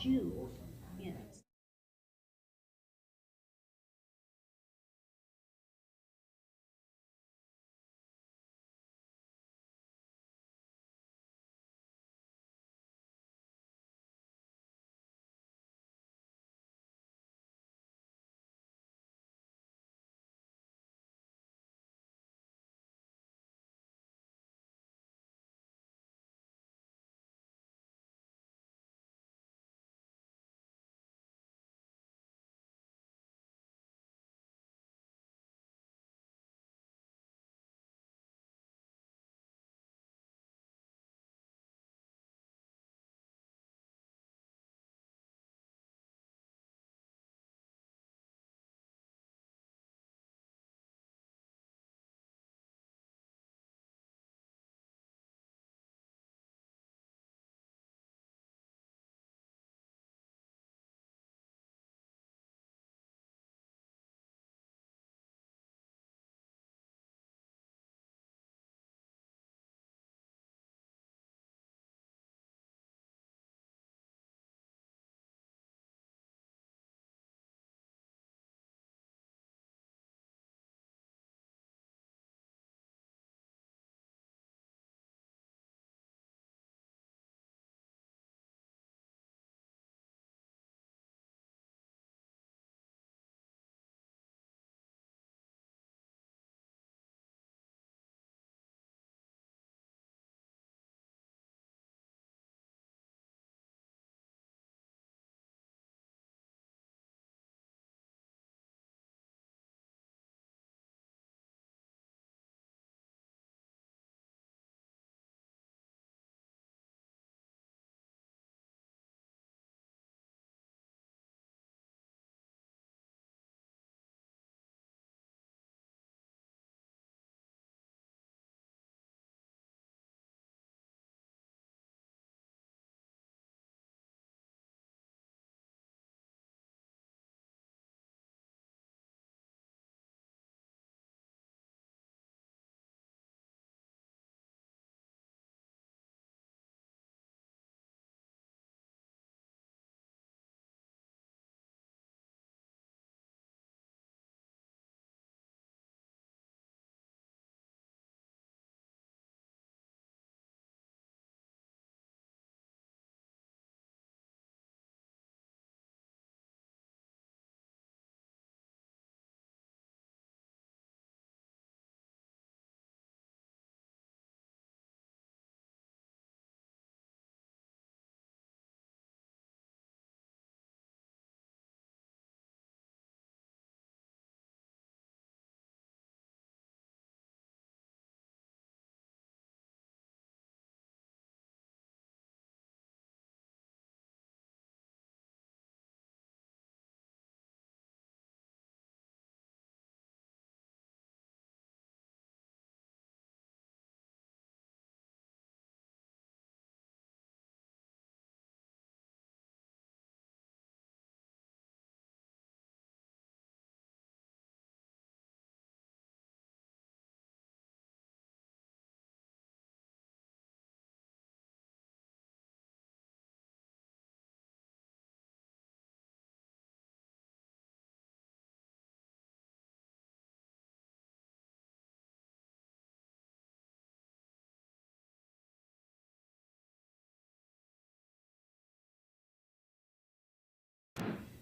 you, yes.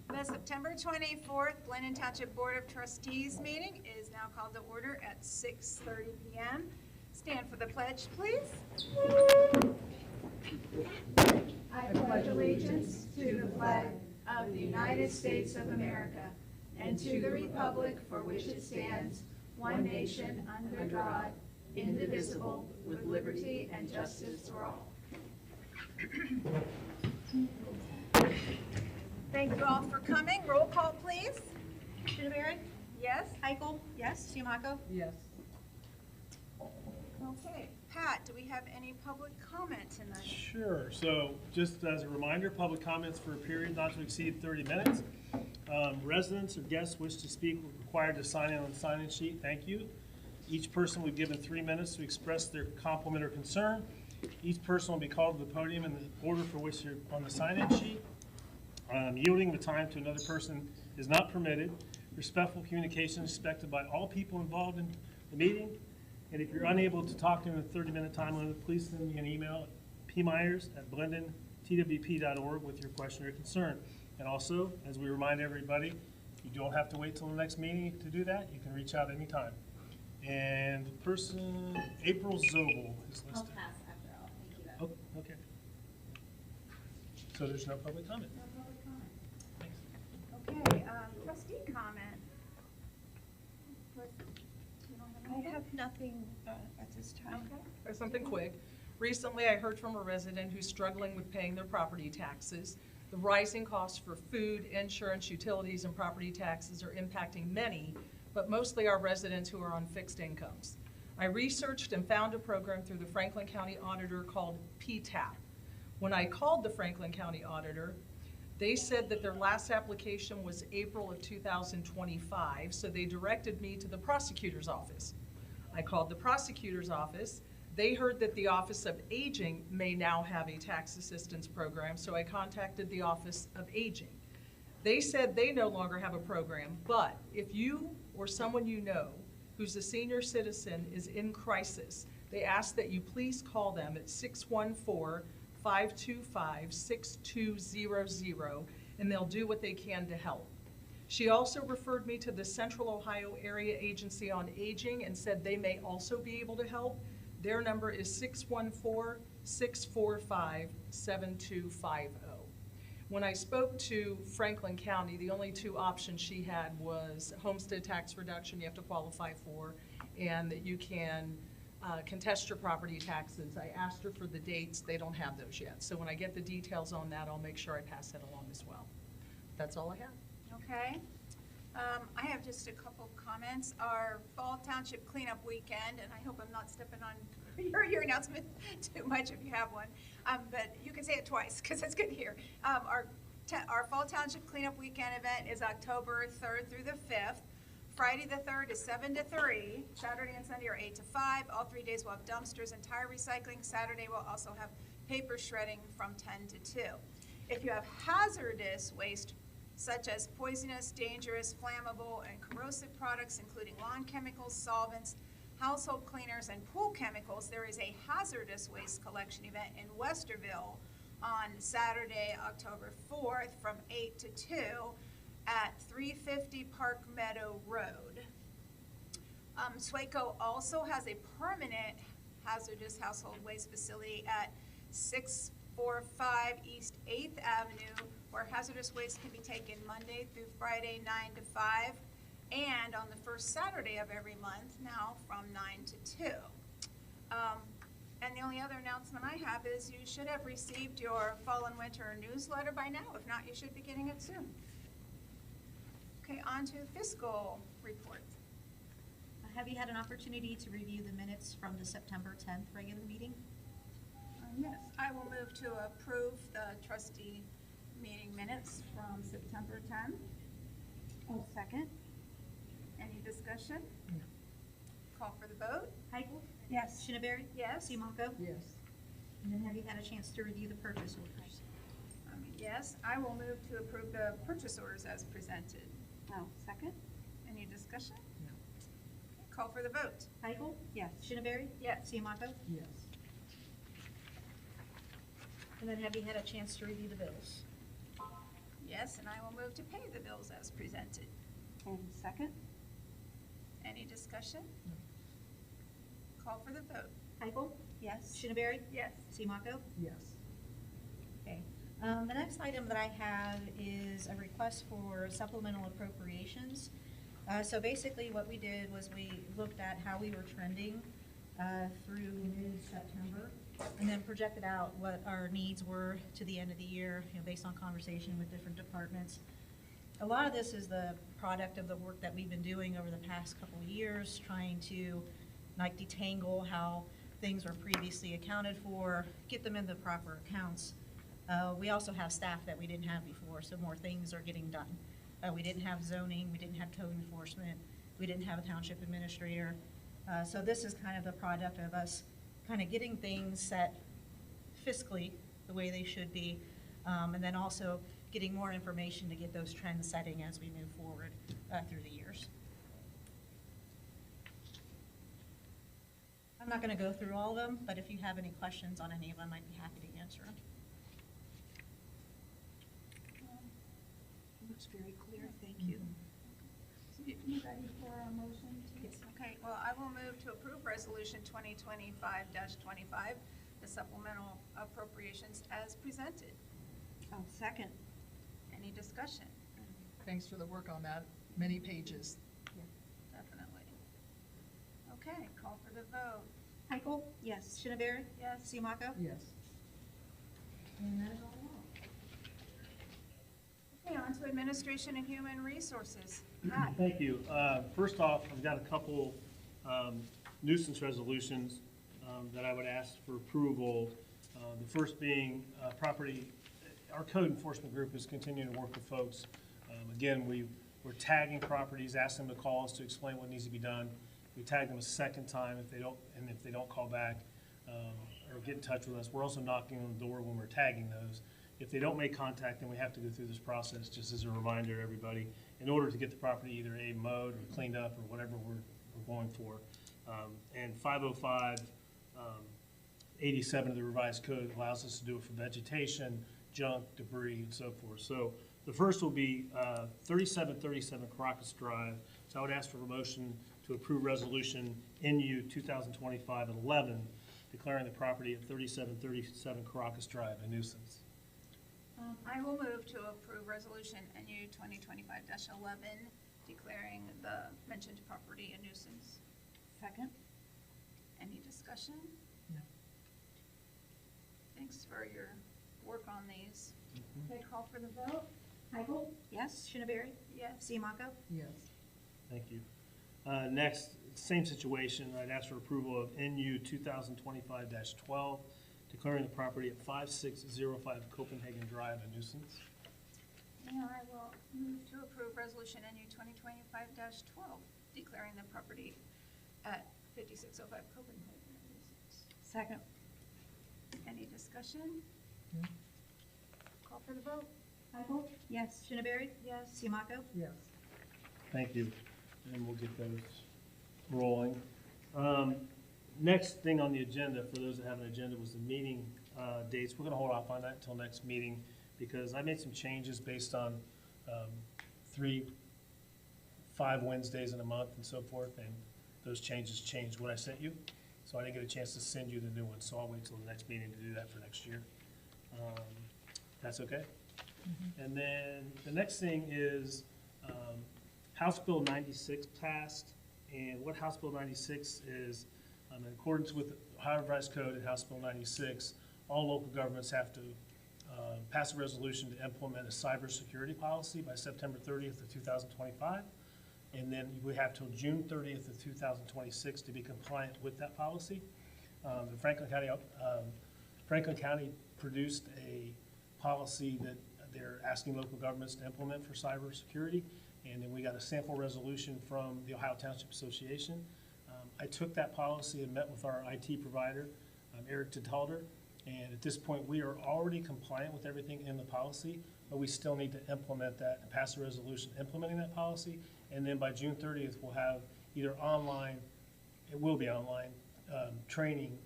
The September 24th Glennon Township Board of Trustees meeting is now called to order at 6:30 p.m. Stand for the pledge, please. I pledge allegiance to the flag of the United States of America and to the republic for which it stands, one nation under God, indivisible, with liberty and justice for all. Thank you all for coming. Roll call, please. Barron? Yes? Heichel? Yes. Giamacco? Yes. Okay. Pat, do we have any public comment tonight? Sure. So just as a reminder, public comments for a period not to exceed 30 minutes. Residents or guests wish to speak are required to sign in on the sign-in sheet. Thank you. Each person will be given 3 minutes to express their compliment or concern. Each person will be called to the podium in the order for which they're on the sign-in sheet. Yielding the time to another person is not permitted. Respectful communication is expected by all people involved in the meeting. And if you're unable to talk in a 30-minute time limit, please send me an email at pmyers@blendentwp.org with your question or concern. And also, as we remind everybody, you don't have to wait till the next meeting to do that. You can reach out anytime. And the person, April Zobel is I'll listed. pass after all, thank you though. Oh, okay. So there's no public comment. No public comment. Thanks. Okay, trustee comment. You don't have I anything? have nothing at this time. Okay. Or something quick. Recently, I heard from a resident who's struggling with paying their property taxes. The rising costs for food, insurance, utilities, and property taxes are impacting many, but mostly our residents who are on fixed incomes. I researched and found a program through the Franklin County Auditor called PTAP. When I called the Franklin County Auditor, they said that their last application was April of 2025, so they directed me to the prosecutor's office. I called the prosecutor's office. They heard that the Office of Aging may now have a tax assistance program, so I contacted the Office of Aging. They said they no longer have a program, but if you or someone you know who's a senior citizen is in crisis, they ask that you please call them at 614-525-6200, and they'll do what they can to help. She also referred me to the Central Ohio Area Agency on Aging and said they may also be able to help. Their number is 614-645-7250. When I spoke to Franklin County, the only two options she had was homestead tax reduction you have to qualify for, and that you can contest your property taxes. I asked her for the dates. They don't have those yet. So when I get the details on that, I'll make sure I pass that along as well. That's all I have. Okay. I have just a couple comments. Our Fall Township Cleanup Weekend, and I hope I'm not stepping on your announcement too much if you have one, but you can say it twice because it's good to hear. Our Fall Township Cleanup Weekend event is October 3rd through the 5th. Friday the 3rd is 7 to 3. Saturday and Sunday are 8 to 5. All 3 days we'll have dumpsters and tire recycling. Saturday we'll also have paper shredding from 10 to 2. If you have hazardous waste such as poisonous, dangerous, flammable, and corrosive products, including lawn chemicals, solvents, household cleaners, and pool chemicals, there is a hazardous waste collection event in Westerville on Saturday, October 4th from 8 to 2 at 350 Park Meadow Road. SWACO also has a permanent hazardous household waste facility at 645 East 8th Avenue, where hazardous waste can be taken Monday through Friday, 9 to 5, and on the first Saturday of every month now from 9 to 2. And the only other announcement I have is you should have received your fall and winter newsletter by now. If not, you should be getting it soon. Okay, on to fiscal report. Have you had an opportunity to review the minutes from the September 10th regular meeting? Yes, I will move to approve the trustee meeting minutes from September 10th. Oh, second? Any discussion? Call for the vote. Heickel? Yes. Shineberry? Yes. Seymour? Yes. And then have you had a chance to review the purchase orders? Yes, I will move to approve the purchase orders as presented. Oh, second? Any discussion? No. Call for the vote. Heickel? Yes. Shineberry? Yes. Seymour? Yes. And then have you had a chance to review the bills? Yes, and I will move to pay the bills as presented. And second? Any discussion? Call for the vote. Heickel? Yes. Shineberry? Yes. Seymour? Yes. Okay. The next item that I have is a request for supplemental appropriations. So basically what we did was we looked at how we were trending through mid-September and then projected out what our needs were to the end of the year, based on conversation with different departments. A lot of this is the product of the work that we've been doing over the past couple of years, trying to detangle how things were previously accounted for, get them in the proper accounts. We also have staff that we didn't have before, so more things are getting done. We didn't have zoning, we didn't have code enforcement, we didn't have a township administrator. So this is kind of the product of us kind of getting things set fiscally the way they should be. And then also getting more information to get those trends setting as we move forward through the years. I'm not going to go through all of them, but if you have any questions on any of them, I'd be happy to answer them. Looks very clear, thank you. You ready for a motion? Okay, well, I will move to approve Resolution 2025-25, the supplemental appropriations as presented. Oh, second. Any discussion? Thanks for the work on that, many pages. Definitely. Okay, call for the vote. Michael? Yes. Shinaberry? Yes. Simoco? Yes. And that is all. Okay, on to Administration and Human Resources. Pat? Thank you. First off, I've got a couple nuisance resolutions that I would ask for approval. The first being our code enforcement group is continuing to work with folks. Again, we're tagging properties, asking them to call us to explain what needs to be done. We tag them a second time if they don't call back or get in touch with us. We're also knocking on the door when we're tagging those. If they don't make contact, then we have to go through this process, just as a reminder to everybody, in order to get the property either mowed or cleaned up or whatever we're going for. And 505-87 of the revised code allows us to do it for vegetation, junk, debris, and so forth. So the first will be 3737 Caracas Drive. So I would ask for a motion to approve resolution NU 2025-11, declaring the property at 3737 Caracas Drive a nuisance. I will move to approve Resolution NU 2025-11, declaring the mentioned property a nuisance. Second. Any discussion? No. Thanks for your work on these. Okay, call for the vote. Michael? Yes. Shinaberry? Yes. Simoco? Yes. Thank you. Next, same situation, I'd ask for approval of NU 2025-12, declaring the property at 5605 Copenhagen Drive a nuisance. And I will move to approve Resolution NU 2025-12, declaring the property at 5605 Copenhagen a nuisance. Second. Any discussion? No. Call for the vote. Michael? Yes. Shinaberry? Yes. Simoco? Yes. Thank you. And we'll get those rolling. Next thing on the agenda, for those that have an agenda, was the meeting dates. We're going to hold off on that until next meeting because I made some changes based on 5 Wednesdays in a month and so forth, and those changes changed what I sent you. So I didn't get a chance to send you the new one, so I'll wait till the next meeting to do that for next year. That's okay? And then the next thing is House Bill 96 passed, and what House Bill 96 is, in accordance with the Ohio Revised Code and House Bill 96, all local governments have to pass a resolution to implement a cybersecurity policy by September 30th of 2025, and then we have till June 30th of 2026 to be compliant with that policy. The Franklin County produced a policy that they're asking local governments to implement for cybersecurity, and then we got a sample resolution from the Ohio Township Association. I took that policy and met with our IT provider, Eric Tatalder, and at this point, we are already compliant with everything in the policy, but we still need to implement that and pass a resolution implementing that policy, and then by June 30th, we'll have either online, it will be online, training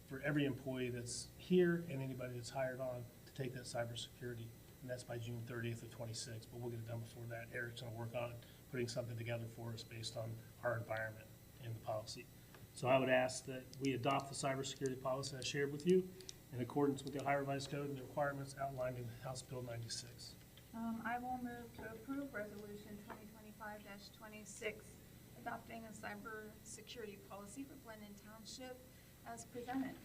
for every employee that's here and anybody that's hired on to take that cybersecurity, and that's by June 30th of 26, but we'll get it done before that. Eric's gonna work on putting something together for us based on our environment and the policy. So I would ask that we adopt the cybersecurity policy I shared with you in accordance with the Ohio Revised Code and the requirements outlined in House Bill 96. I will move to approve Resolution 2025-26, adopting a cybersecurity policy for Glendon Township as presented.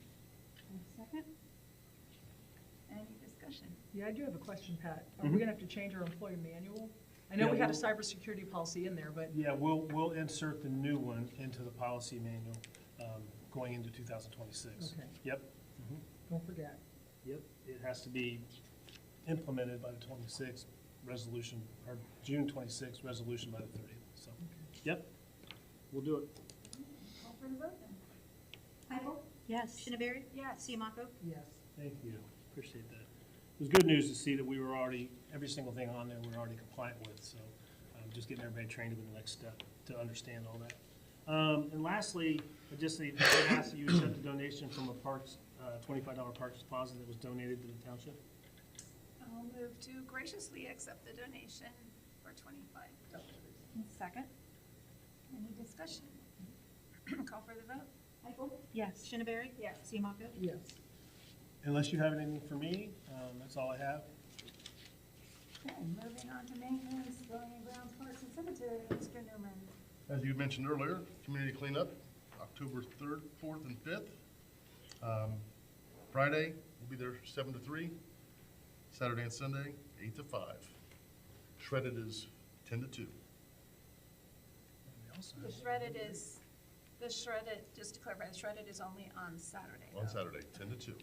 Second. Any discussion? Yeah, I do have a question, Pat. Are Mhm. we going to have to change our employee manual? I know Yeah, we had a we'll- cybersecurity policy in there, but Yeah, we'll insert the new one into the policy manual going into 2026. Okay. Yep. don't forget. Yep, it has to be implemented by the 26th resolution, or June 26th resolution by the 30th, so, yep, we'll do it. Call for the vote then. Michael? Yes. Shinaberry? Yes. Simoco? Yes. Thank you, appreciate that. was good news to see that we were already, every single thing on there we're already compliant with, so just getting everybody trained to be the next step to understand all that. And lastly, I just asked that you accept a donation from a parks, $25 parks deposit that was donated to the township. I'll move to graciously accept the donation for $25. Second? Any discussion? Call for the vote. Heickel? Yes. Shineberry? Yes. Seymour? Yes. Unless you have anything for me, that's all I have. Okay, moving on to maintenance, building and grounds, parks and cemetery, Mr. Newman. As you mentioned earlier, community cleanup, October 3rd, 4th, and 5th. Friday, we'll be there 7 to 3. Saturday and Sunday, 8 to 5. Shredded is 10 to 2. The shredded, just to clarify, the shredded is only on Saturday. On Saturday, 10 to 2.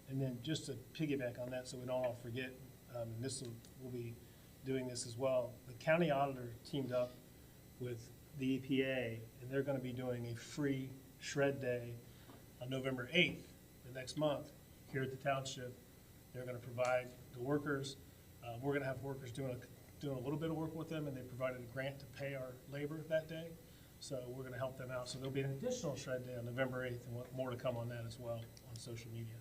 And then just to piggyback on that, so we don't all forget, and we'll be doing this as well. The county auditor teamed up with the EPA, and they're gonna be doing a free shred day on November 8th, the next month, here at the township. They're gonna provide the workers, we're gonna have workers doing a little bit of work with them, and they provided a grant to pay our labor that day. So we're gonna help them out. So there'll be an additional shred day on November 8th, and more to come on that as well on social media.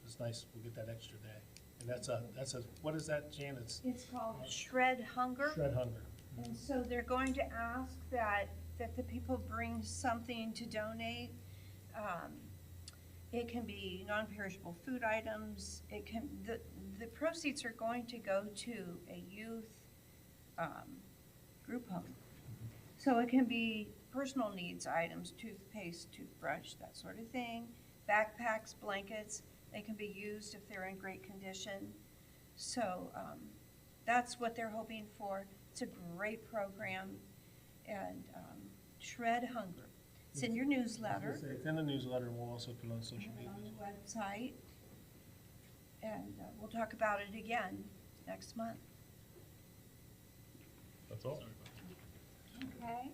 It's nice, we'll get that extra day. And that's a, what is that, Jan? It's It's called Shred Hunger. Shred Hunger. And so they're going to ask that the people bring something to donate. It can be non-perishable food items. It can, the proceeds are going to go to a youth group home. So it can be personal needs items, toothpaste, toothbrush, that sort of thing, backpacks, blankets. They can be used if they're in great condition. So that's what they're hoping for. It's a great program. And Shred Hunger. It's in your newsletter. It's in the newsletter, and we'll also put it on social Have it media. on the website. And we'll talk about it again next month. That's all. Okay,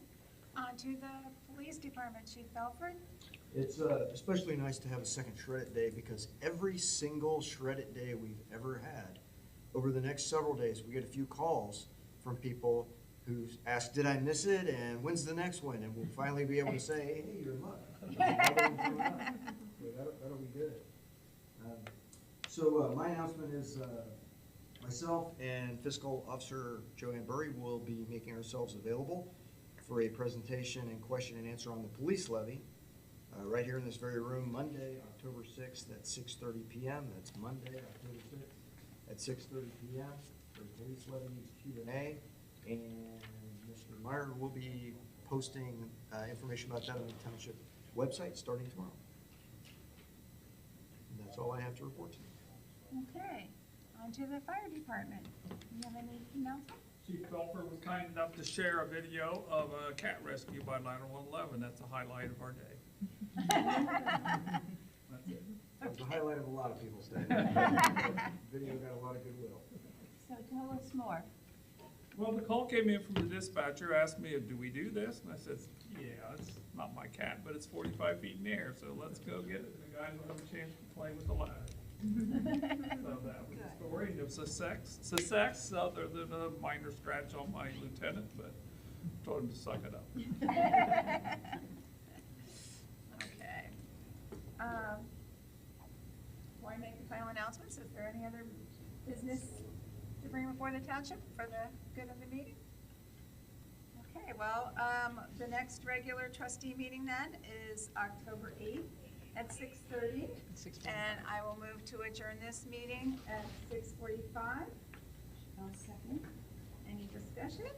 on to the police department, Chief Belford. It's especially nice to have a second Shred It Day because every single Shred It Day we've ever had, over the next several days, we get a few calls from people who ask, did I miss it, and when's the next one? And we'll finally be able to say, hey, you're in luck. That'll be good. So my announcement is myself and Fiscal Officer Joanne Burry will be making ourselves available for a presentation and question and answer on the police levy right here in this very room, Monday, October 6th at 6:30 p.m. That's Monday, October 6th at 6:30 p.m. for the police levy Q&A. And Mr. Meyer will be posting information about that on the township website starting tomorrow. And that's all I have to report to you. Okay, on to the fire department. Do you have any announcements? Chief Belford was kind enough to share a video of a cat rescue by 911. That's a highlight of our day. That's it. That was the highlight of a lot of people's day. Video got a lot of goodwill. So tell us more. Well, the call came in from the dispatcher, asked me, do we do this? And I said, yeah, it's not my cat, but it's 45 feet in the air, so let's go get it. And the guy didn't have a chance to play with the ladder. So that was the story. And it was a success other than a minor scratch on my lieutenant, but told him to suck it up. Okay. Before I make the final announcements, is there any other business to bring before the township for the good of the meeting? Okay, well, the next regular trustee meeting then is October 8th at 6:30. And I will move to adjourn this meeting at 6:45. I'll second. Any discussion?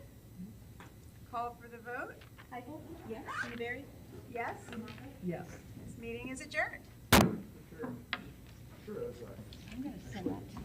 Call for the vote. Heickel? Yes. Shineberry? Yes? Yes. This meeting is adjourned. Sure, that's right. I'm going to send that to